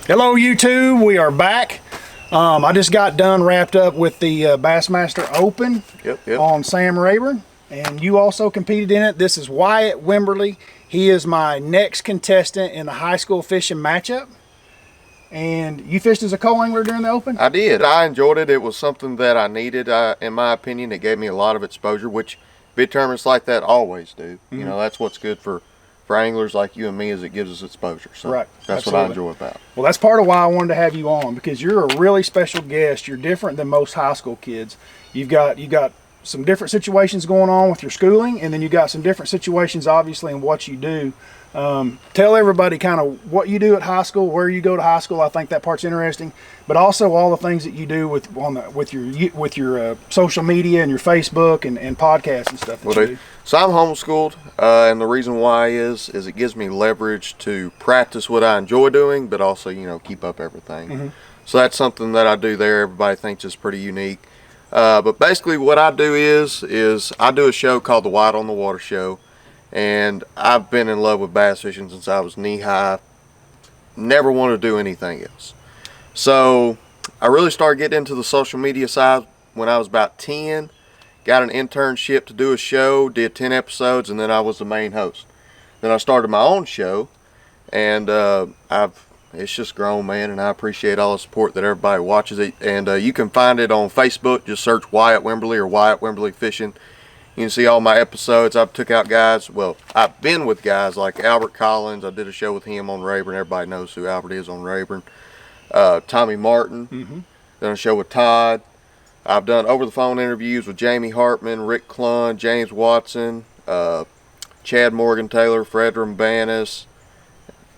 Hello YouTube, we are back. I just got done wrapped up with the Bassmaster Open on Sam Rayburn, and you also competed in it. This is Wyatt Wimberley. He is my next contestant in the high school fishing matchup. And you fished as a co-angler during the Open? I did. I enjoyed it. It was something that I needed. In my opinion, it gave me a lot of exposure, which big tournaments like that always do. You know, that's what's good for anglers like you and me, is it gives us exposure. So right. That's what I enjoy about it. Well, that's part of why I wanted to have you on, because you're a really special guest. You're different than most high school kids. You got some different situations going on with your schooling, and then you got some different situations obviously in what you do. Tell everybody kind of what you do at high school, where you go to high school. I think that part's interesting, but also all the things that you do with your social media and your Facebook and podcasts and stuff that you do. So I'm homeschooled, and the reason why is it gives me leverage to practice what I enjoy doing, but also, you know, keep up everything. So that's something that I do there. Everybody thinks is pretty unique. But basically what I do is I do a show called the Wyatt On The Water show. And I've been in love with bass fishing since I was knee-high. Never wanted to do anything else. So I really started getting into the social media side when I was about 10. Got an internship to do a show, did 10 episodes, and then I was the main host. Then I started my own show, and it's just grown, man, and I appreciate all the support that everybody watches it. And you can find it on Facebook. Just search Wyatt Wimberley or Wyatt Wimberley Fishing. You can see all my episodes. I've took out guys. Well, I've been with guys like Albert Collins. I did a show with him on Rayburn. Everybody knows who Albert is on Rayburn. Tommy Martin. Done a show with Todd. I've done over-the-phone interviews with Jamie Hartman, Rick Clun, James Watson, Chad Morgan Taylor, Fred Rambanis,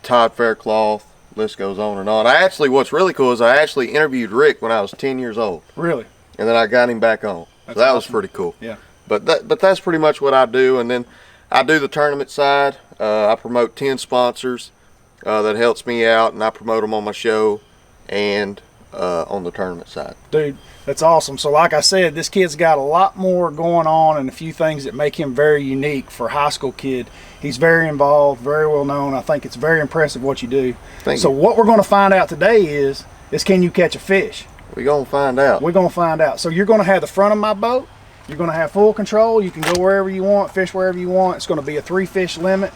Todd Faircloth. List goes on and on. What's really cool is I actually interviewed Rick when I was 10 years old. Really? And then I got him back on. So that was pretty cool. Yeah. But that's pretty much what I do. And then I do the tournament side. I promote 10 sponsors that helps me out, and I promote them on my show and on the tournament side. Dude, that's awesome. So like I said, this kid's got a lot more going on and a few things that make him very unique for a high school kid. He's very involved, very well known. I think it's very impressive what you do. Thank you. What we're going to find out today is can you catch a fish? We're going to find out. We're going to find out. So you're going to have the front of my boat. You're going to have full control. You can go wherever you want, fish wherever you want. It's going to be a 3-fish limit.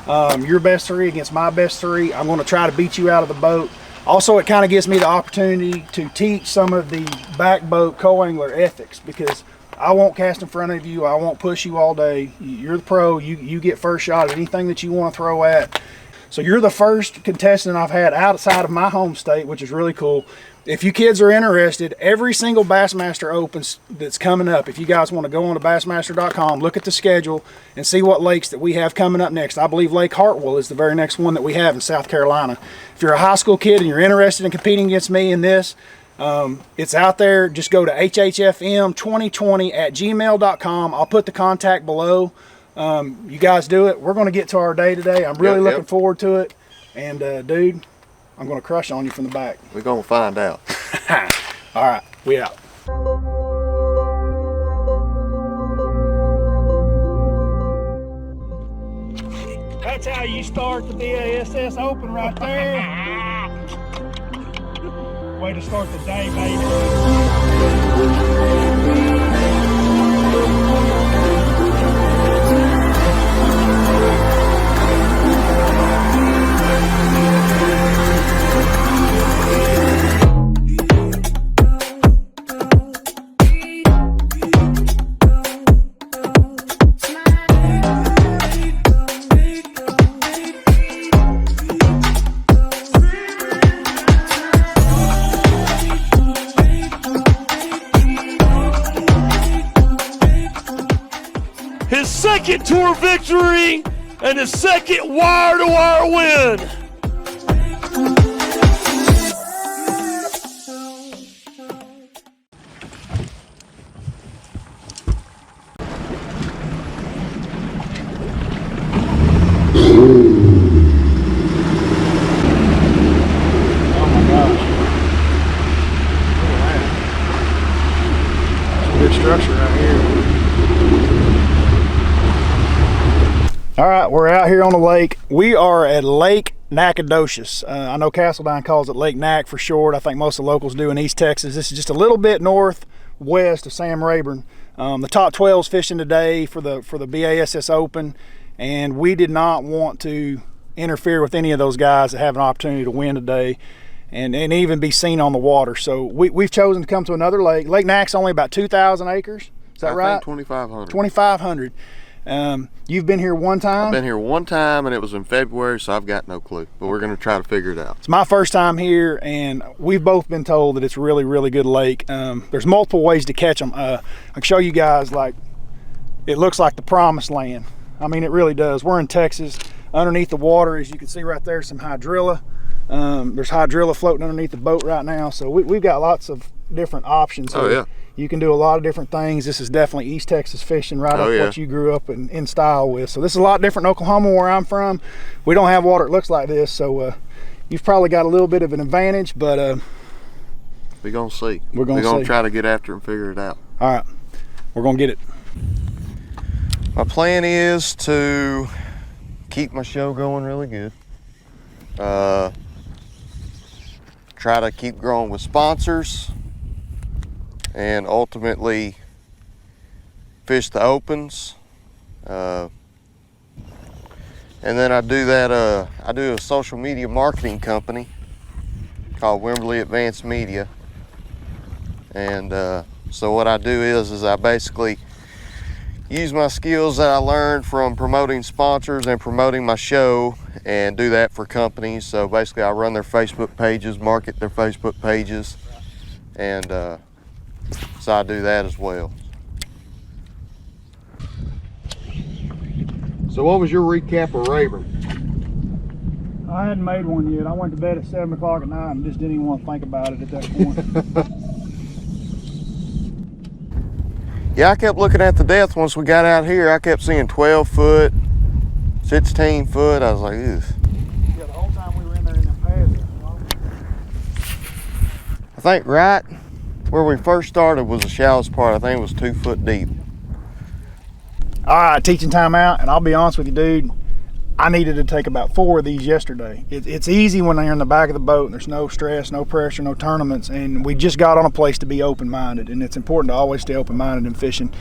Your best 3 against my best 3. I'm going to try to beat you out of the boat. Also, it kind of gives me the opportunity to teach some of the back boat co-angler ethics, because I won't cast in front of you. I won't push you all day. You're the pro. You get first shot at anything that you want to throw at. So you're the first contestant I've had outside of my home state, which is really cool. If you kids are interested, every single Bassmaster Opens that's coming up, if you guys want to go on to Bassmaster.com, look at the schedule and see what lakes that we have coming up next. I believe Lake Hartwell is the very next one that we have in South Carolina. If you're a high school kid and you're interested in competing against me in this, it's out there. Just go to HHFM2020@gmail.com. I'll put the contact below. You guys do it. We're going to get to our day today. I'm really looking forward to it. And dude, I'm going to crush on you from the back. We're going to find out. All right, we out. That's how you start the BASS Open right there. Way to start the day, baby. His second tour victory and his second wire-to-wire win. Oh my gosh. Look at that. Good structure right here. All right, we're out here on the lake. We are at Lake Nacogdoches. I know Castledine calls it Lake Nac for short. I think most of the locals do in East Texas. This is just a little bit northwest of Sam Rayburn. The top 12 is fishing today for the BASS Open, and we did not want to interfere with any of those guys that have an opportunity to win today and even be seen on the water. So we've chosen to come to another lake. Lake Nac's only about 2,000 acres. Is that right? 2,500. 2,500. You've been here one time? I've been here one time, and it was in February, so I've got no clue. But we're going to try to figure it out. It's my first time here, and we've both been told that it's a really, really good lake. There's multiple ways to catch them. I can show you guys, like, it looks like the promised land. I mean, it really does. We're in Texas. Underneath the water, as you can see right there, some hydrilla. There's hydrilla floating underneath the boat right now. So we've got lots of different options here. Oh, yeah. You can do a lot of different things. This is definitely East Texas fishing, right up what you grew up in style with. So this is a lot different in Oklahoma, where I'm from. We don't have water that looks like this, so you've probably got a little bit of an advantage, but we're gonna see. We're gonna try to get after it and figure it out. All right, we're gonna get it. My plan is to keep my show going really good. Try to keep growing with sponsors, and ultimately fish the opens. And then I do a social media marketing company called Wimberley Advanced Media. And so what I do is I basically use my skills that I learned from promoting sponsors and promoting my show, and do that for companies. So basically I run their Facebook pages, market their Facebook pages, and so I do that as well. So what was your recap of Rayburn? I hadn't made one yet. I went to bed at 7 o'clock at night and just didn't even want to think about it at that point. Yeah, I kept looking at the depth once we got out here. I kept seeing 12 foot, 16 foot. I was like, ew. Yeah, the whole time we were in there in them pads. I think right where we first started was the shallowest part. I think it was 2 foot deep. All right, teaching time out, and I'll be honest with you, dude, I needed to take about 4 of these yesterday. It's easy when you're in the back of the boat and there's no stress, no pressure, no tournaments, and we just got on a place to be open-minded, and it's important to always stay open-minded in fishing.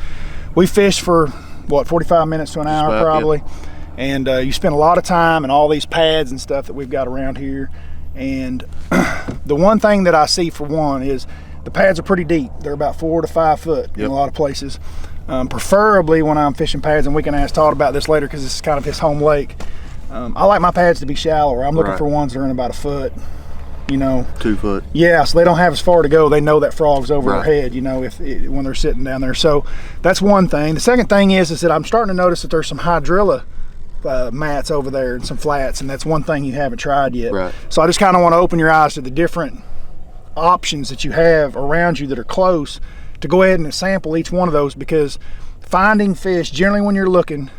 We fished for, what, 45 minutes to an hour about, probably, yeah. And you spend a lot of time in all these pads and stuff that we've got around here, and the one thing that I see, for one, is the pads are pretty deep. They're about 4 to 5 foot in a lot of places. Preferably when I'm fishing pads, and we can ask Todd about this later because this is kind of his home lake. I like my pads to be shallower. I'm looking for ones that are in about 1 foot, 2 foot. Yeah, so they don't have as far to go. They know that frog's over their head, when they're sitting down there. So that's one thing. The second thing is that I'm starting to notice that there's some hydrilla mats over there and some flats, and that's one thing you haven't tried yet. Right. So I just kind of want to open your eyes to the different options that you have around you that are close, to go ahead and sample each one of those, because finding fish, generally when you're looking,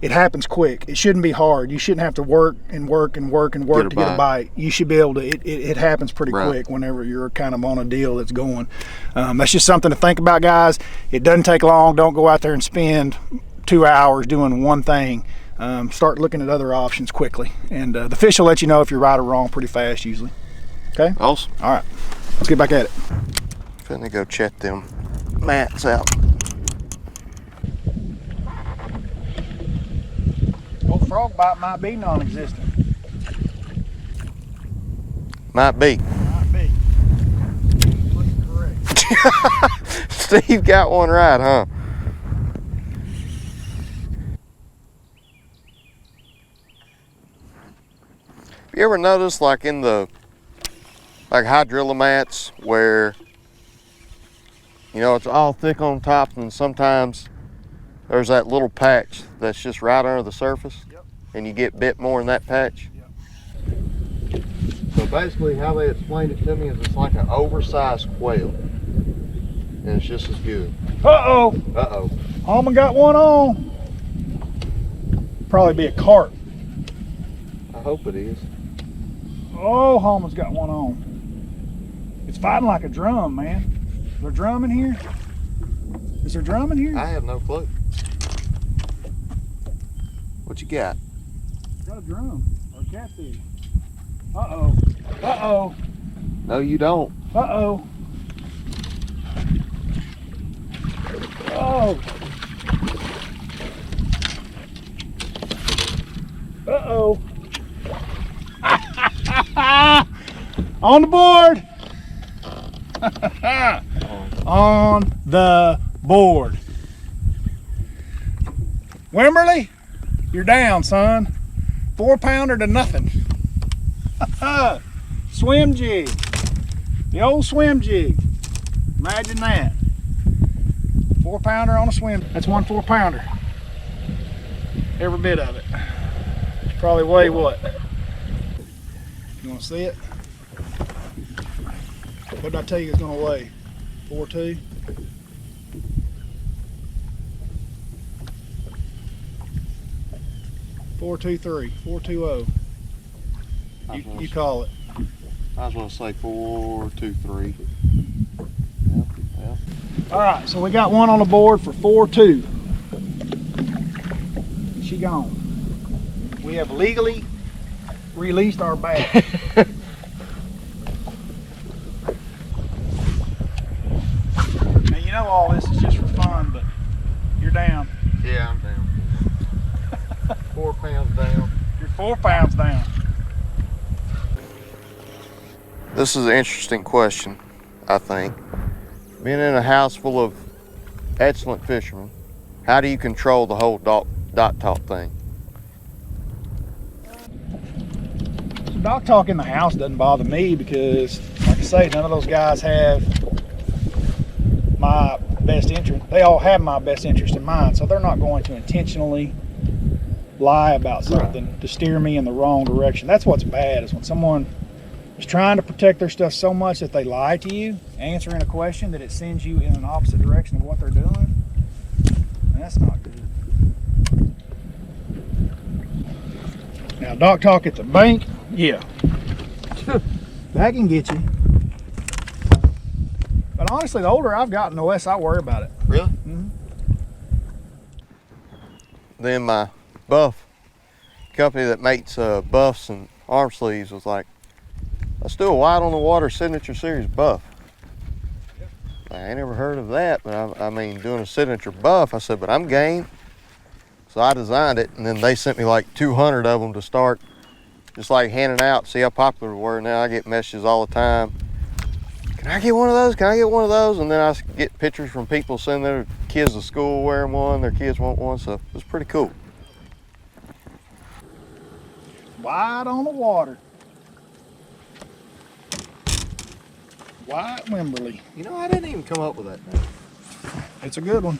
it happens quick. It shouldn't be hard. You shouldn't have to work and work and work and work to get a bite. You should be able to, it happens pretty quick whenever you're kind of on a deal that's going. That's just something to think about, guys. It doesn't take long. Don't go out there and spend 2 hours doing one thing. Start looking at other options quickly, and the fish will let you know if you're right or wrong pretty fast usually. Okay? Awesome. All right, let's get back at it. Finna go check them mats out. Well, the frog bite might be non-existent. Might be. Might be. Looking correct. Steve got one right, huh? Have you ever noticed, like in the hydrilla mats, where it's all thick on top, and sometimes there's that little patch that's just right under the surface, and you get bit more in that patch? So basically how they explained it to me is it's like an oversized quail, and it's just as good. Uh-oh. Uh-oh. Hallman got one on. Probably be a carp. I hope it is. Oh, Hallman's got one on. It's fighting like a drum, man. Is there drum in here? Is there drum in here? I have no clue. What you got? Got a drum. Or catfish. Uh-oh. Uh-oh. No, you don't. Uh-oh. Oh. Uh-oh. On the board. On the board. Wimberley, you're down, son. 4-pounder to nothing. Swim jig. The old swim jig. Imagine that. 4-pounder on a swim. That's one 4-pounder. Every bit of it. Probably weigh what? You want to see it? What did I tell you it's going to weigh? 4.2? .423, 420. You call it. I was going to say 4.23. Yep. All right, so we got one on the board for 4.2. She gone. We have legally released our bag. Now you know all this is just for fun, but you're down. Yeah, I'm down. 4 pounds down. You're 4 pounds down. This is an interesting question, I think. Being in a house full of excellent fishermen, how do you control the whole dot talk thing? So dock talk in the house doesn't bother me because, like I say, none of those guys have my best interest. They all have my best interest in mind, so they're not going to intentionally lie about something to steer me in the wrong direction. That's what's bad, is when someone is trying to protect their stuff so much that they lie to you, answering a question that it sends you in an opposite direction of what they're doing. That's not good. Now, dock talk at the bank, yeah. That can get you. But honestly, the older I've gotten, the less I worry about it. Really? Mm-hmm. Then my buff company that makes buffs and arm sleeves was like, let's do a Wyatt On The Water Signature Series buff. I ain't never heard of that, but I mean, doing a signature buff, I said, but I'm game. So I designed it, and then they sent me like 200 of them to start just like handing out. See how popular we were. Now I get messages all the time. Can I get one of those? Can I get one of those? And then I get pictures from people sending their kids to school wearing one, their kids want one, so it was pretty cool. Wyatt On The Water. Wyatt Wimberley. You know, I didn't even come up with that name. It's a good one.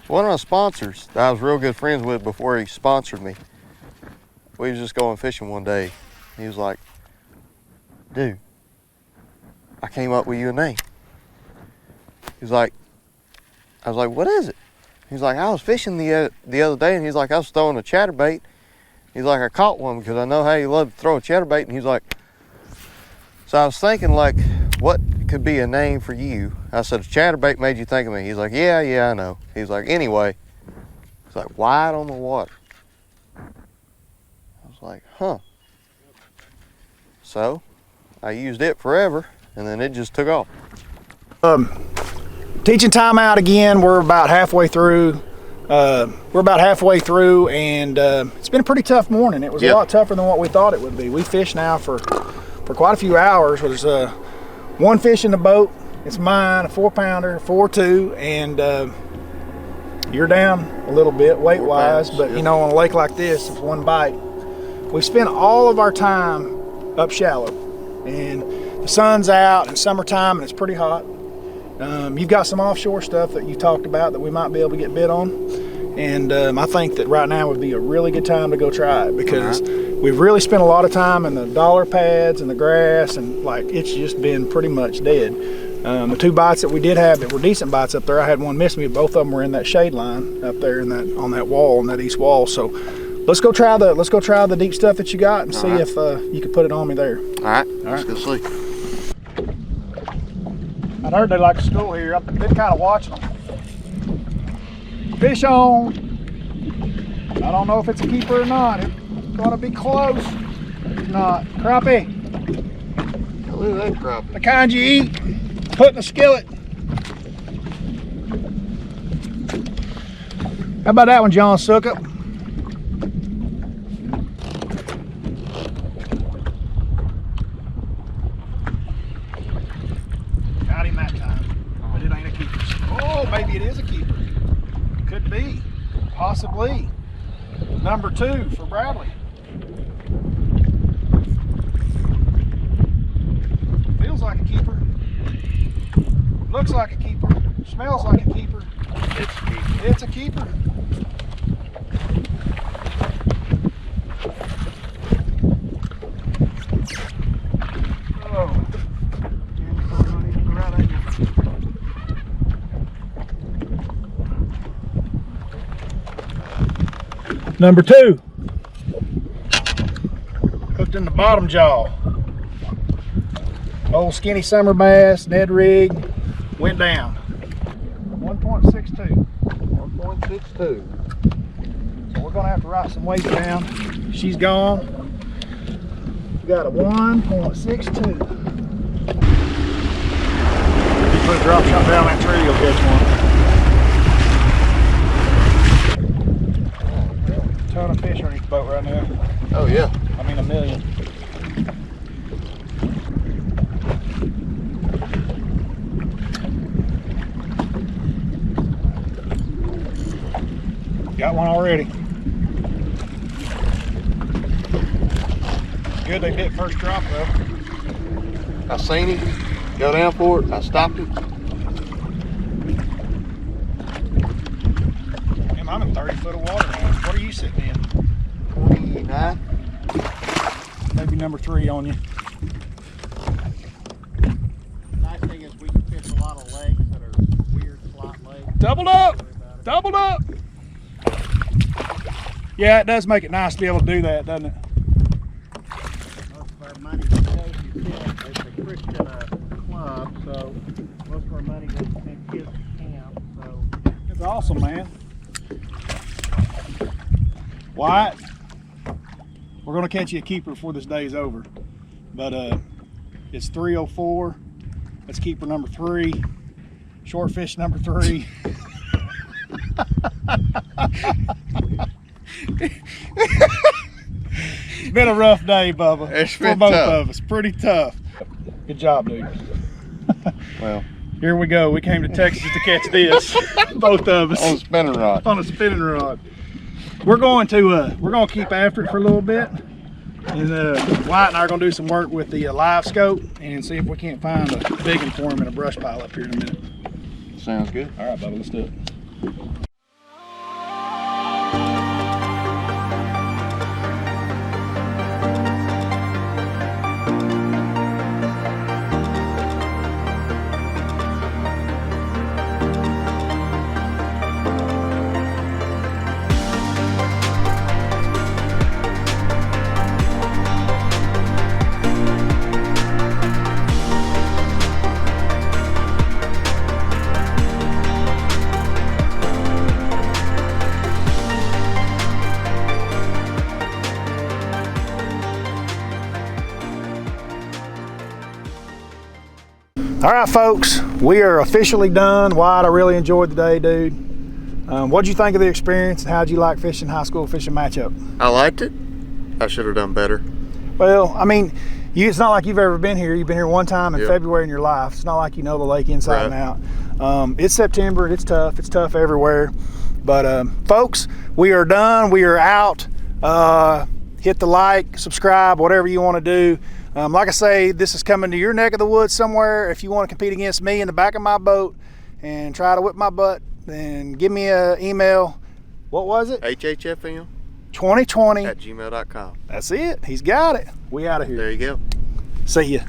One of my sponsors that I was real good friends with before he sponsored me, we was just going fishing one day. He was like, dude, I came up with you a name. He's like, I was like, what is it? He's like, I was fishing the other day, and he's like, I was throwing a chatterbait. He's like, I caught one because I know how you love to throw a chatterbait. And he's like, so I was thinking, like, what could be a name for you? I said, a chatterbait made you think of me. He's like, yeah, I know. He's like, anyway, it's like Wyatt On The Water. I was like, huh. So I used it forever, and then it just took off. Teaching time out again. We're about halfway through. And it's been a pretty tough morning. It was a lot tougher than what we thought it would be. We fished now for quite a few hours. There's one fish in the boat. It's mine, a 4-pounder, 4.2, and you're down a little bit weight-wise, but you know, on a lake like this, it's one bite. We spent all of our time up shallow, and the sun's out and summertime, and it's pretty hot. You've got some offshore stuff that you talked about that we might be able to get bit on, and I think that right now would be a really good time to go try it, because we've really spent a lot of time in the dollar pads and the grass, and like it's just been pretty much dead. The 2 bites that we did have that were decent bites up there, I had one miss me, but both of them were in that shade line up there in that on that wall, on that east wall. So let's go try the deep stuff that you got and see if you can put it on me there. All right, let's go see. I heard they like to school here. I've been kind of watching them. Fish on. I don't know if it's a keeper or not. It gonna be close. Not crappie. Look at that crappie. The kind you eat, put in a skillet. How about that one, John Suckup? Got him that time, but it ain't a keeper. Oh, maybe it is a keeper. Could be, possibly. Number 2 for Bradley. Feels like a keeper. Looks like a keeper. Smells like a keeper. It's a keeper. It's a keeper. Oh. Number 2. Hooked in the bottom jaw. Old skinny summer bass, Ned rig, went down. 1.62. 1.62. So we're gonna have to write some weights down. She's gone. We got a 1.62. You put a drop shot down that tree, you'll catch one. Ton of fish underneath the boat right now. Oh yeah. I mean, a million. Got one already. Good they bit first drop though. I seen him, go down for it, I stopped it. Damn, I'm in 30 foot of water now. What are you sitting in? 29. Maybe number 3 on you. Nice thing is we can fish a lot of lakes that are weird slot lakes. Doubled up! Doubled up! Yeah, it does make it nice to be able to do that, doesn't it? Most of our money goes to kids. It's a Christian club, so most of our money goes to send kids to camp. So It's awesome, man. Wyatt, we're gonna catch you a keeper before this day is over. But it's 3:04. That's keeper number 3. Short fish number 3. It's been a rough day, Bubba. It's for been both tough. of us. Pretty tough. Good job, dude. Well, Here we go. We came to Texas to catch this. Both of us. on a spinning rod. On a spinning rod. We're going to keep after it for a little bit, and Wyatt and I are going to do some work with the live scope and see if we can't find a big one for him in a brush pile up here in a minute. Sounds good. All right, Bubba, let's do it. All right, folks, we are officially done. Wyatt, I really enjoyed the day, dude. What'd you think of the experience, and how'd you like fishing high school fishing matchup? I liked it. I should have done better. Well, I mean, it's not like you've ever been here. You've been here one time in Yep. February in your life. It's not like you know the lake inside Right. and out. It's September. It's tough. It's tough everywhere. But folks, we are done. We are out. Hit the like, subscribe, whatever you want to do. Like I say, this is coming to your neck of the woods somewhere. If you want to compete against me in the back of my boat and try to whip my butt, then give me an email. What was it? HHFM 2020 at gmail.com. That's it. He's got it. We out of here. There you go. See ya.